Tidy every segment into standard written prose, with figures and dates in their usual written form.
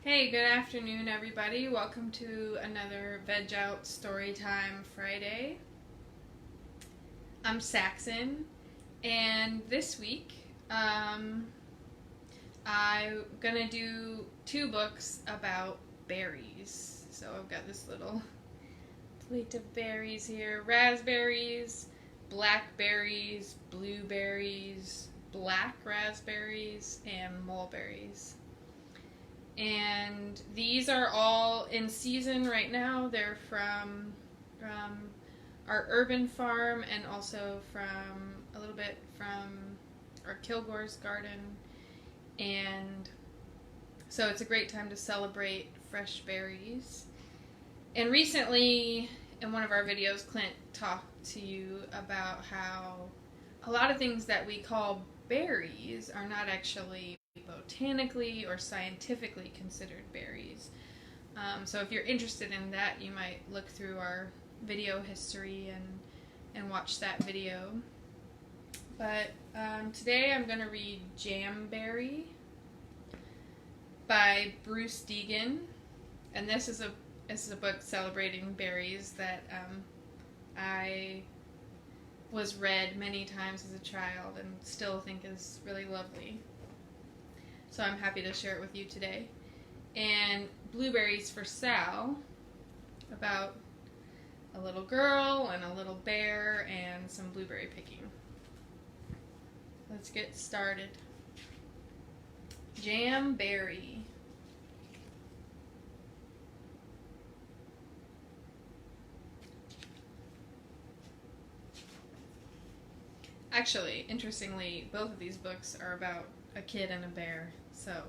Hey, good afternoon, everybody. Welcome to another VEG Out Story Time Friday. I'm Saxon, and this week I'm gonna do two books about berries. So I've got this little plate of berries here: raspberries, blackberries, blueberries, black raspberries, and mulberries. And these are all in season right now. They're from our urban farm and also from a little bit from our Kilgore's garden. And so it's a great time to celebrate fresh berries. And recently, in one of our videos, Clint talked to you about how a lot of things that we call berries are not actually botanically or scientifically considered berries. So if you're interested in that, you might look through our video history and watch that video. But today I'm going to read Jamberry by Bruce Degen, and this is a book celebrating berries that I was read many times as a child and still think is really lovely. So I'm happy to share it with you today. And Blueberries for Sal, about a little girl and a little bear and some blueberry picking. Let's get started. Jamberry. Actually, interestingly, both of these books are about a kid and a bear. So,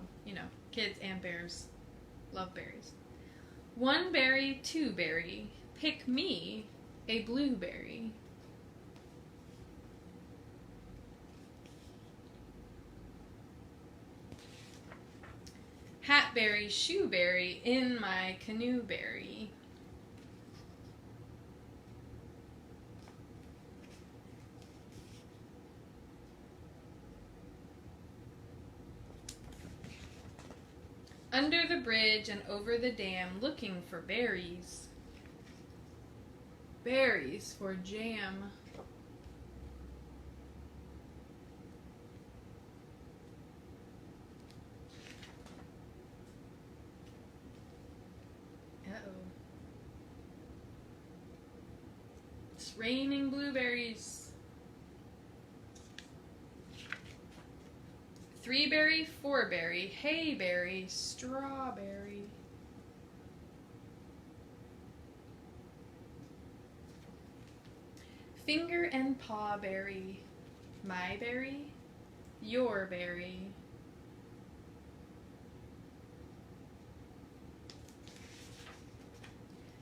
kids and bears love berries. One berry, two berry, pick me a blueberry. Hatberry, shoeberry, in my canoe berry. Under the bridge and over the dam, looking for berries. Berries for jam. Uh-oh. It's raining blueberries. Three berry, four berry, hay berry, strawberry. Finger and paw berry, my berry, your berry.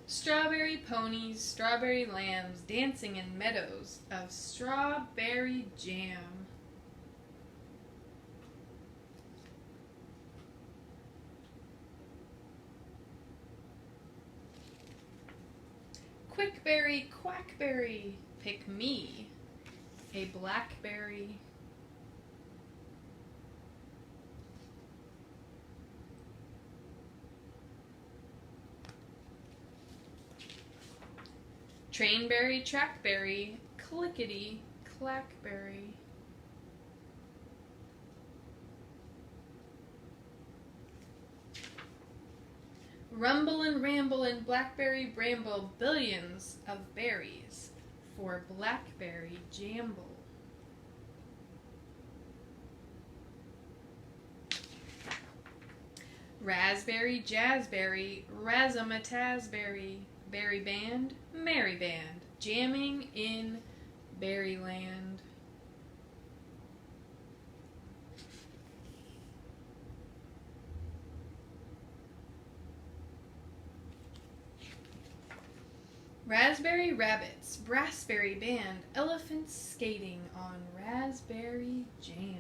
Strawberry ponies, strawberry lambs, dancing in meadows of strawberry jam. Quickberry, quackberry, pick me a blackberry. Trainberry, trackberry, clickety, clackberry. Rumble and ramble in blackberry bramble, billions of berries for blackberry jamble. Raspberry, jazzberry, razzmatazberry, berry band, merry band, jamming in berryland. Raspberry rabbits, brassberry band, elephants skating on raspberry jam.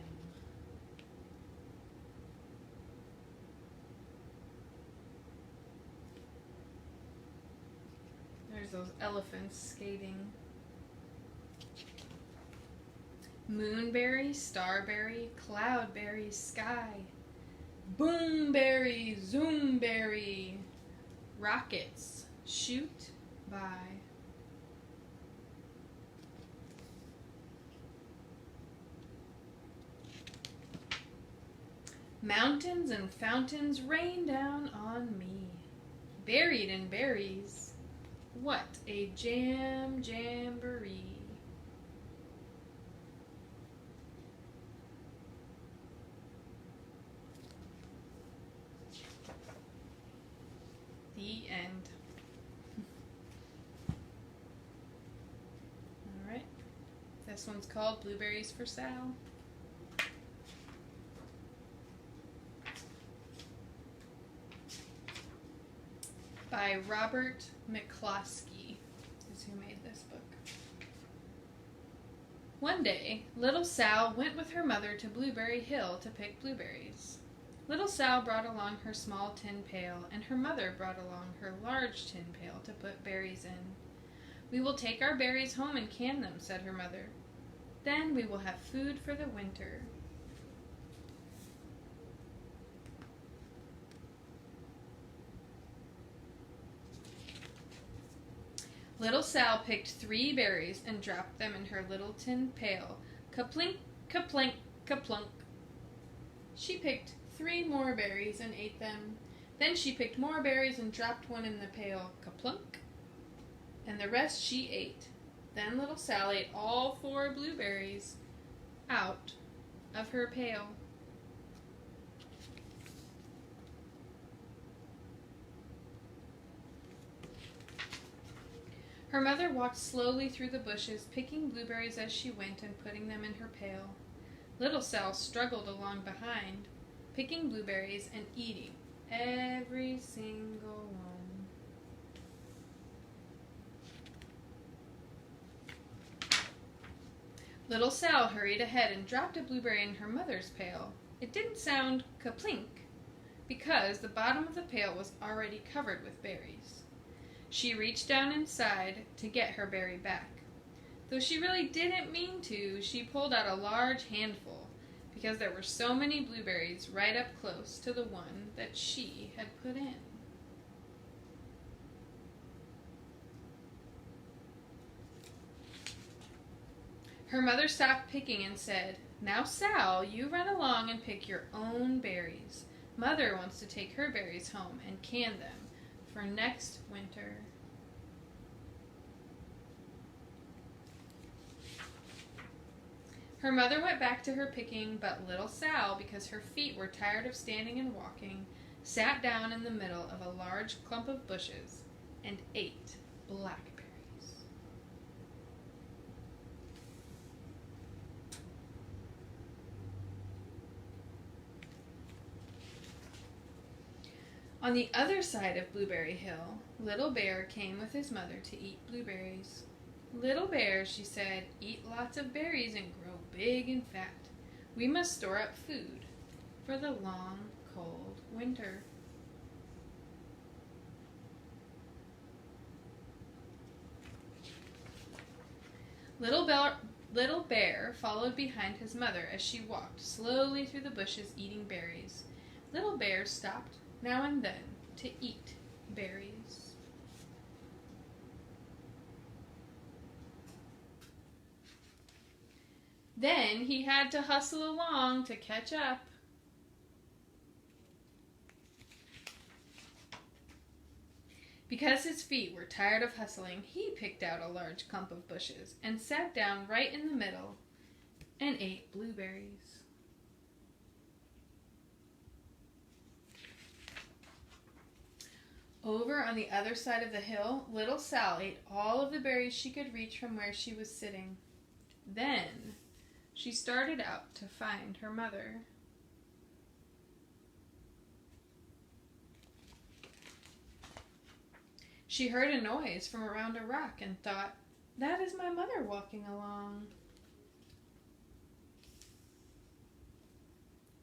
There's those elephants skating. Moonberry, starberry, cloudberry, sky, Boomberry, zoomberry. Rockets shoot by. Mountains and fountains rain down on me. Buried in berries. What a jamboree. The end. Alright. This one's called Blueberries for Sal. By Robert McCloskey, is who made this book. One day, little Sal went with her mother to Blueberry Hill to pick blueberries. Little Sal brought along her small tin pail, and her mother brought along her large tin pail to put berries in. "We will take our berries home and can them," said her mother. "Then we will have food for the winter." Little Sal picked 3 berries and dropped them in her little tin pail. Kaplink, kaplink, kaplunk. She picked 3 more berries and ate them. Then she picked more berries and dropped one in the pail. Kaplunk. And the rest she ate. Then little Sal ate all 4 blueberries out of her pail. Her mother walked slowly through the bushes, picking blueberries as she went and putting them in her pail. Little Sal struggled along behind, picking blueberries and eating every single one. Little Sal hurried ahead and dropped a blueberry in her mother's pail. It didn't sound kaplink because the bottom of the pail was already covered with berries. She reached down inside to get her berry back. Though she really didn't mean to, she pulled out a large handful because there were so many blueberries right up close to the one that she had put in. Her mother stopped picking and said, "Now, Sal, you run along and pick your own berries. Mother wants to take her berries home and can them for next winter." Her mother went back to her picking, but little Sal, because her feet were tired of standing and walking, sat down in the middle of a large clump of bushes and ate blackberries. On the other side of Blueberry Hill, Little Bear came with his mother to eat blueberries. "Little Bear," she said, "eat lots of berries and grow big and fat. We must store up food for the long, cold winter." Little Bear followed behind his mother as she walked slowly through the bushes eating berries. Little Bear stopped now and then to eat berries. Then he had to hustle along to catch up. Because his feet were tired of hustling, he picked out a large clump of bushes and sat down right in the middle and ate blueberries. Over on the other side of the hill, little Sal ate all of the berries she could reach from where she was sitting. Then she started out to find her mother. She heard a noise from around a rock and thought, "That is my mother walking along."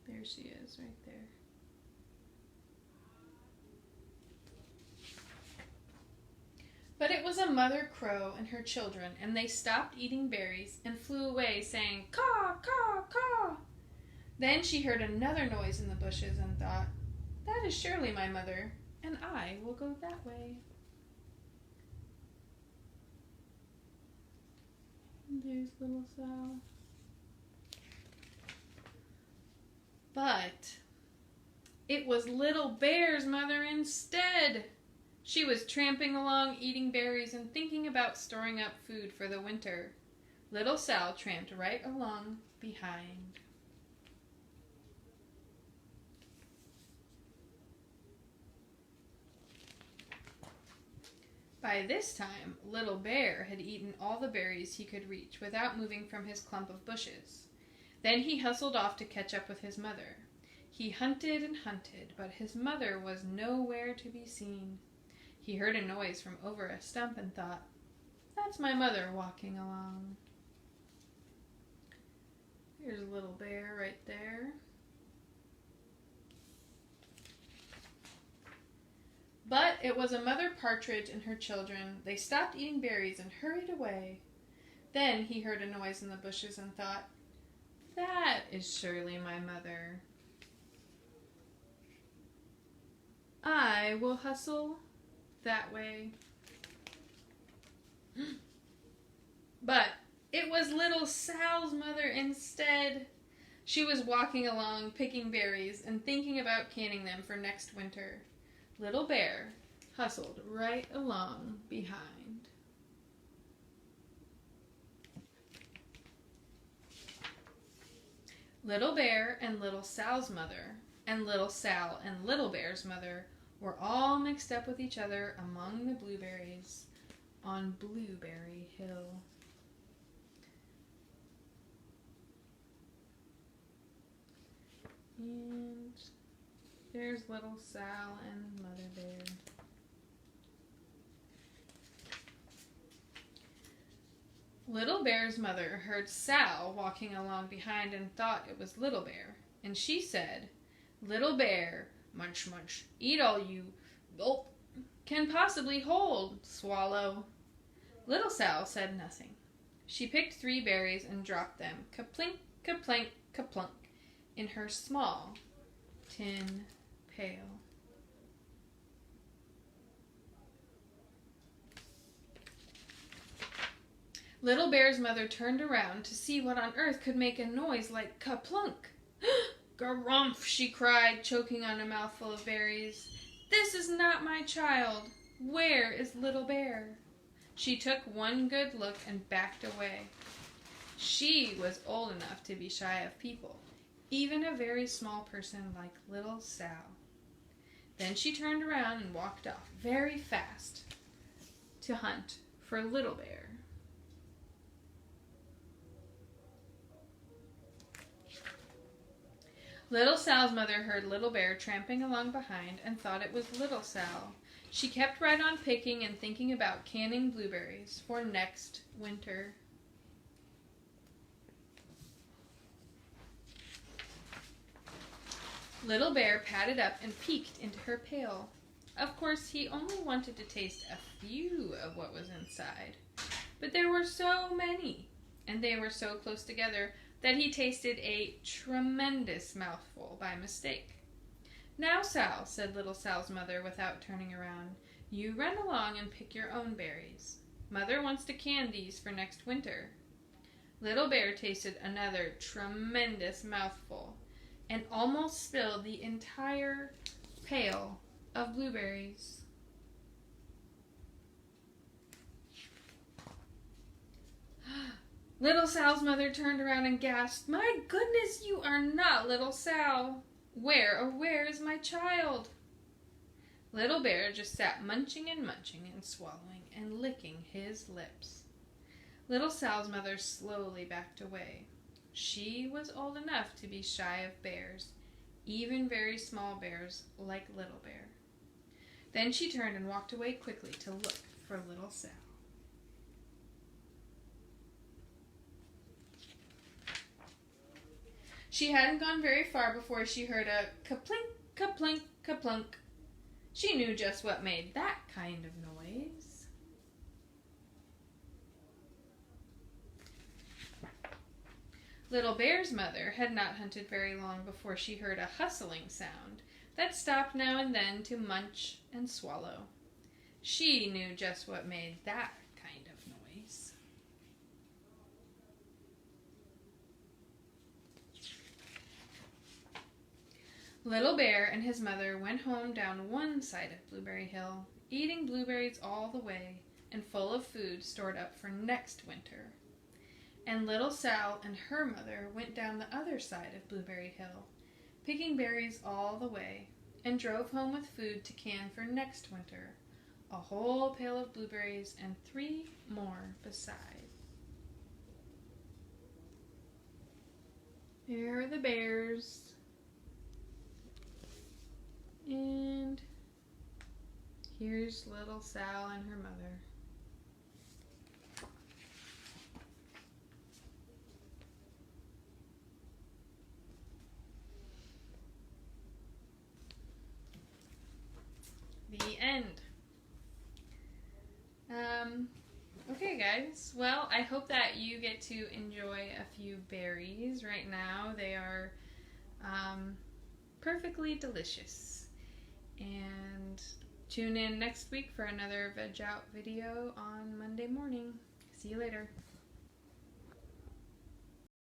There she is, right there. But it was a mother crow and her children, and they stopped eating berries and flew away, saying, "Caw, caw, caw." Then she heard another noise in the bushes and thought, "That is surely my mother, and I will go that way." There's little Sal. But it was Little Bear's mother instead. She was tramping along, eating berries and thinking about storing up food for the winter. Little Sal tramped right along behind. By this time, Little Bear had eaten all the berries he could reach without moving from his clump of bushes. Then he hustled off to catch up with his mother. He hunted and hunted, but his mother was nowhere to be seen. He heard a noise from over a stump and thought, "That's my mother walking along." Here's Little Bear right there. But it was a mother partridge and her children. They stopped eating berries and hurried away. Then he heard a noise in the bushes and thought, "That is surely my mother. I will hustle that way." But it was Little Sal's mother instead. She was walking along, picking berries and thinking about canning them for next winter. Little Bear hustled right along behind. Little Bear and Little Sal's mother, and Little Sal and Little Bear's mother were all mixed up with each other among the blueberries on Blueberry Hill. And there's Little Sal and Mother Bear. Little Bear's mother heard Sal walking along behind and thought it was Little Bear, and she said, "Little Bear, munch munch, eat all you gulp can possibly hold, swallow." Little Sal said nothing. She picked 3 berries and dropped them, kaplink, kaplank, kaplunk, in her small tin pail. Little Bear's mother turned around to see what on earth could make a noise like kaplunk. "Garumph," she cried, choking on a mouthful of berries. "This is not my child. Where is Little Bear?" She took one good look and backed away. She was old enough to be shy of people, even a very small person like Little Sal. Then she turned around and walked off very fast to hunt for Little Bear. Little Sal's mother heard Little Bear tramping along behind and thought it was Little Sal. She kept right on picking and thinking about canning blueberries for next winter. Little Bear padded up and peeked into her pail. Of course, he only wanted to taste a few of what was inside, but there were so many, and they were so close together that he tasted a tremendous mouthful by mistake. "Now, Sal," said Little Sal's mother without turning around, "you run along and pick your own berries. Mother wants to can these for next winter." Little Bear tasted another tremendous mouthful and almost spilled the entire pail of blueberries. Little Sal's mother turned around and gasped, "My goodness, you are not Little Sal. Where is my child?" Little Bear just sat munching and swallowing and licking his lips. Little Sal's mother slowly backed away. She was old enough to be shy of bears, even very small bears like Little Bear. Then she turned and walked away quickly to look for Little Sal. She hadn't gone very far before she heard a kaplink, kaplink, kaplunk. She knew just what made that kind of noise. Little Bear's mother had not hunted very long before she heard a hustling sound that stopped now and then to munch and swallow. She knew just what made that kind of noise. Little Bear and his mother went home down one side of Blueberry Hill, eating blueberries all the way and full of food stored up for next winter. And Little Sal and her mother went down the other side of Blueberry Hill, picking berries all the way, and drove home with food to can for next winter, a whole pail of blueberries and 3 more beside. Here are the bears. And here's Little Sal and her mother. The end. Okay, guys. Well, I hope that you get to enjoy a few berries right now. They are perfectly delicious. And tune in next week for another VEG Out video on Monday morning. See you later.